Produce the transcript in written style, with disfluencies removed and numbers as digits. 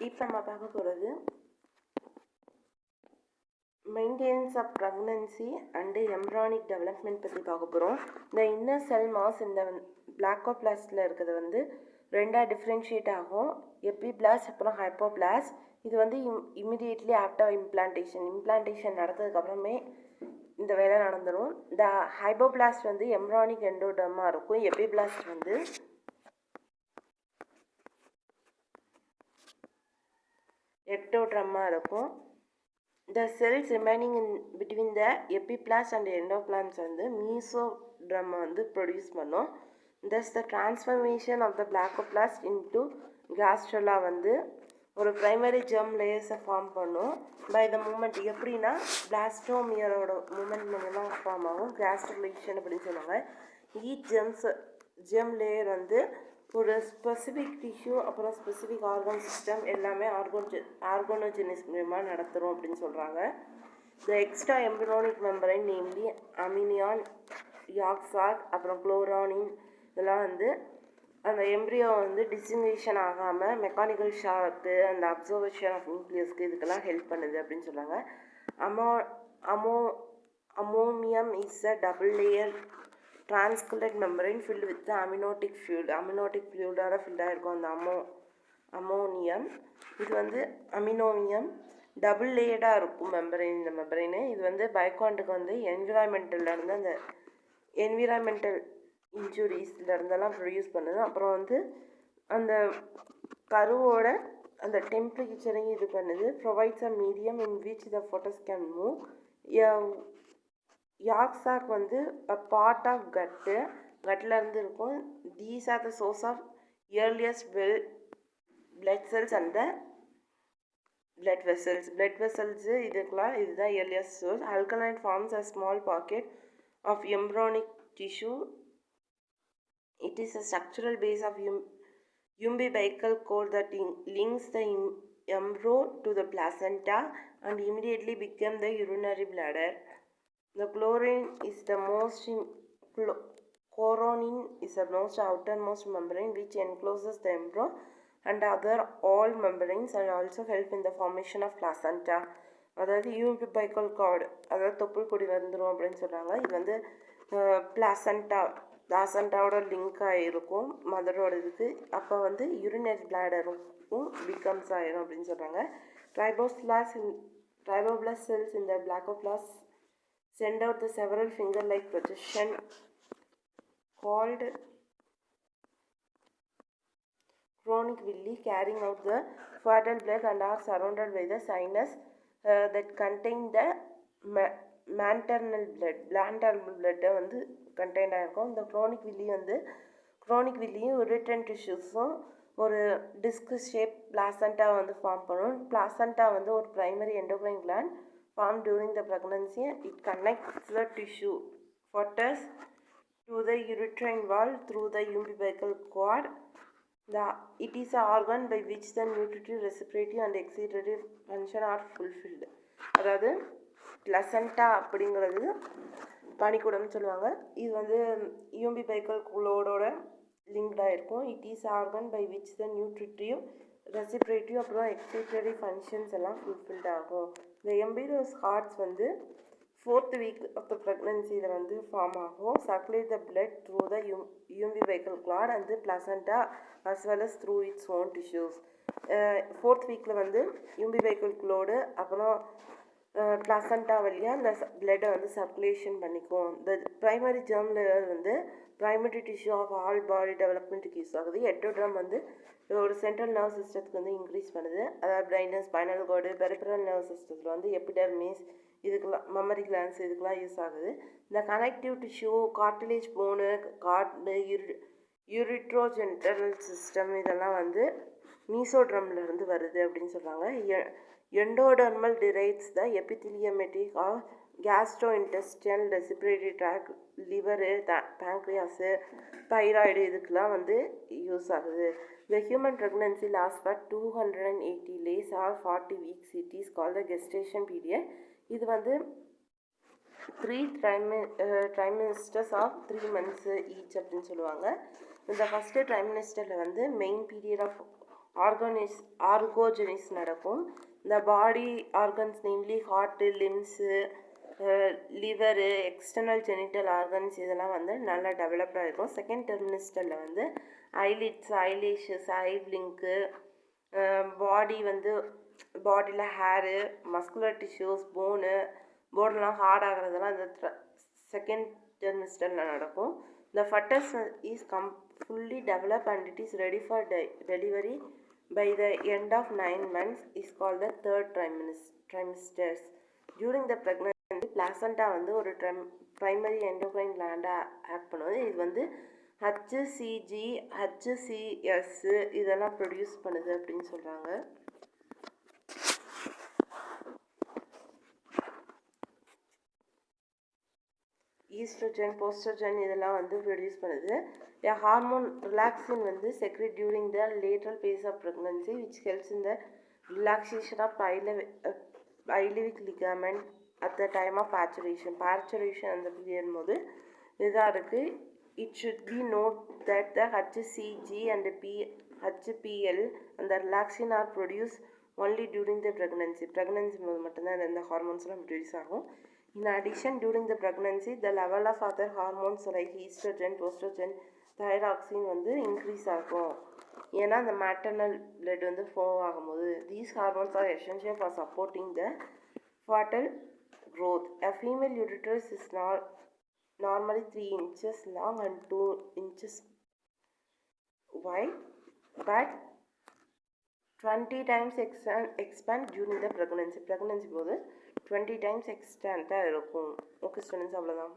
இப்போ நம்ம பார்க்க போகிறது maintenance of pregnancy and embryonic development பற்றி பார்க்க போகிறோம். இந்த இன்னர் செல் மாஸ் இந்த பிளாக்கோபிளாஸ்டில் இருக்கிறது வந்து ரெண்டாக டிஃப்ரென்ஷியேட் ஆகும். எபிபிளாஸ்ட் அப்புறம் ஹைப்போபிளாஸ்ட். இது வந்து இமிடியேட்லி ஆஃப்டர் இம்ப்ளான்டேஷன் நடந்ததுக்கப்புறமே இந்த வேலை நடந்துடும். இந்த ஹைப்போபிளாஸ்ட் வந்து எம்ப்ரானிக் எண்டோடர்மாக இருக்கும். எபிபிளாஸ்ட் வந்து எக்டோட்ரமாக இருக்கும். The cells remaining in between the epiblast and endoplasm வந்து மீசோட்ரம் வந்து ப்ரொடியூஸ் பண்ணும். Thus the transformation of the blastoplast into gastrula வந்து ஒரு பிரைமரி ஜெர்ம் லேயர்ஸை ஃபார்ம் பண்ணும். பை த மூமெண்ட் எப்படின்னா பிளாஸ்டோமியரோட மூமெண்ட் மூலமாக ஃபார்ம் ஆகும். கிராஸ்டுலேஷன் அப்படின்னு சொல்லுவாங்க. ஈச் ஜெர்ம் லேயர் வந்து ஒரு ஸ்பெசிஃபிக் டிஷ்யூ அப்புறம் ஸ்பெசிஃபிக் ஆர்கன் சிஸ்டம் எல்லாமே ஆர்கனோஜெனிஸ் மூலமாக நடத்துகிறோம் அப்படின்னு சொல்கிறாங்க. The extra embryonic membrane namely amnion, yolk sac அப்புறம் குளோரானின் இதெல்லாம் வந்து அந்த எம்ப்ரியோ வந்து டிஸ்டிங்வேஷன் ஆகாமல் மெக்கானிக்கல் ஷாக்கு அந்த அப்சர்வேஷன் ஆஃப் நியூக்ளியஸ்க்கு இதுக்கெல்லாம் ஹெல்ப் பண்ணுது அப்படின்னு சொல்கிறாங்க. Ammonium is a double layer transcolored membrane filled with the amniotic fluid ஃபில்டாக இருக்கும் அந்த அமோனியம். இது வந்து அமினோனியம் டபுள் லேயர்டாக இருக்கும் இந்த மெம்பரைனு. இது வந்து பைகாண்டுக்கு வந்து என்விரான்மெண்டல்லேருந்து அந்த என்விரான்மெண்டல் இன்ஜுரிஸ்லேருந்தெல்லாம் ப்ரொடியூஸ் பண்ணுது. அப்புறம் வந்து அந்த கருவோட அந்த டெம்பரேச்சரையும் இது பண்ணுது. Provides a medium in which the photos can move. Yolk sac வந்து அ பார்ட் ஆஃப் கட்லேருந்து இருக்கும். These are the source of earliest blood cells and the blood vessels இதுக்கெல்லாம் இதுதான் earliest source. Alkaline forms a small pocket of embryonic tissue. It is a structural base of umbilical cord that links the embryo to the placenta and immediately become the urinary bladder. The coronin is the most outermost membrane which encloses the embryo and other all membranes and also help in the formation of placenta. அதாவது umbilical cord அதாவது தொப்புள் கொடி வந்துடும் அப்படின்னு சொல்கிறாங்க. இது வந்து பிளாசண்டாவோட link ஆகிருக்கும் மதரோட இதுக்கு. அப்போ வந்து யூரினரி பிளாடரும் பிகம்ஸ் ஆகிரும் அப்படின்னு சொல்கிறாங்க. ட்ரைபோபிளாஸ்ட் cells in the blastoplast send out the several finger-like projection called chronic villi carrying out the fetal blood and are surrounded by the sinus that contain the maternal blood வந்து contain ஆகிருக்கும். இந்த Kronig வில்லியும் return டிஷ்யூஸும் ஒரு disk shape placenta வந்து form பண்ணும். Placenta வந்து ஒரு primary endocrine gland formed during the pregnancy. It connects the tissue fetus to the uterine wall through the umbilical cord. It is an organ by which the nutritive, respiratory and excretory function are fulfilled. அதாவது பிளசண்டா அப்படிங்கிறது பனிக்கூடம்னு சொல்லுவாங்க. இது வந்து umbilical cord லிங்க்டாக இருக்கும். It is organ by which the nutritive, respiratory அப்புறம் excretory functions எல்லாம் fulfilled ஆகும். இந்த எம்பிரியோஸ் ஹார்ட்ஸ் வந்து 4th week ஆஃப் த ப்ரெக்னன்சியில் வந்து ஃபார்ம் ஆகும். Circulate the blood through the umbilical cord and the placenta as well as through its own tissues. 4th weekல வந்து umbilical cord அப்புறம் placenta வழியாக அந்த பிளட்டை வந்து சர்க்குலேஷன் பண்ணிக்கும். இந்த பிரைமரி ஜெர்ம் லேயர் வந்து primary tissue of all body டெவலப்மெண்ட்டுக்கு யூஸ் ஆகுது. எட்டோட்ரம் வந்து ஒரு சென்ட்ரல் நர்வ் சிஸ்டத்துக்கு வந்து இன்க்ரீஸ் பண்ணுது. அதாவது brain, spinal cord, peripheral nerve சிஸ்டத்தில் வந்து எபிடெர்மிஸ் இதுக்கெல்லாம் மெமரி கிளான்ஸ் இதுக்கெல்லாம் யூஸ் ஆகுது. இந்த கனெக்டிவ் டிஷ்யூ, கார்டிலேஜ் போனு, யூரிட்ரோஜென்டரல் சிஸ்டம் இதெல்லாம் வந்து மீசோட்ரம்லேருந்து வருது அப்படின்னு சொல்கிறாங்க. எண்டோடர்மல் derives the epitheliomatic or gastrointestinal respiratory tract, liver, pancreas, thyroid இதுக்கெல்லாம் வந்து யூஸ் ஆகுது. The human pregnancy lasts for 280 days or 40 weeks. It is called the gestation period. இது வந்து 3 trimesters of 3 months each அப்படின்னு சொல்லுவாங்க. இந்த ஃபஸ்ட்டு ட்ரைமினிஸ்டரில் வந்து மெயின் பீரியட் ஆஃப் ஆர்கோஜெனிஸ் நடக்கும். இந்த body organs namely heart, limbs, liver, external genital organs இதெல்லாம் வந்து நல்லா டெவலப்டாக இருக்கும். செகண்ட் டெர்மினிஸ்டலில் வந்து ஐலிட்ஸ், ஐலேஷஸ், ஐப்ளிங்க்கு, பாடி வந்து பாடியில் ஹேரு, மஸ்குலர் டிஷ்யூஸ், போன்லாம் ஹார்ட் ஆகிறதெல்லாம் இந்த செகண்ட் டெர்மிஸ்டலில் நடக்கும். The fetus is fully developed and it is ready for delivery by the end of 9 months is called the third trimesters. During the pregnancy, placenta வந்து ஒரு primary endocrine gland-ஆ act பண்ணுவது. இது வந்து HCG, HCS இதெல்லாம் produce பண்ணுது அப்படின்னு சொல்கிறாங்க. Oestrogen, போஸ்ட்ரோஜன் இதெல்லாம் வந்து ப்ரொடியூஸ் பண்ணுது. ஹார்மோன் ரிலாக்ஸின் வந்து secrete during the lateral phase of pregnancy which helps in the relaxation of iliac ligament at the time of paturation. அந்த பீரியட் போது இதாக இருக்குது. It should be note that the HCG and HPL and the relaxin are produced only during the pregnancy. pregnancy போது மட்டும்தான் இந்த ஹார்மோன்ஸ்லாம் produce ஆகும். In addition, during the pregnancy, the level of other hormones like estrogen, progesterone, thyroxine வந்து increase ஆகும். ஏன்னா அந்த maternal blood வந்து flow ஆகும்போது these hormones are essential for supporting the fetal growth. A female uterus is normally 3 inches long and 2 inches wide, but 20 times expand during the pregnancy போது 20 times extent இருக்கும். Okay students, அவ்வளோதான்.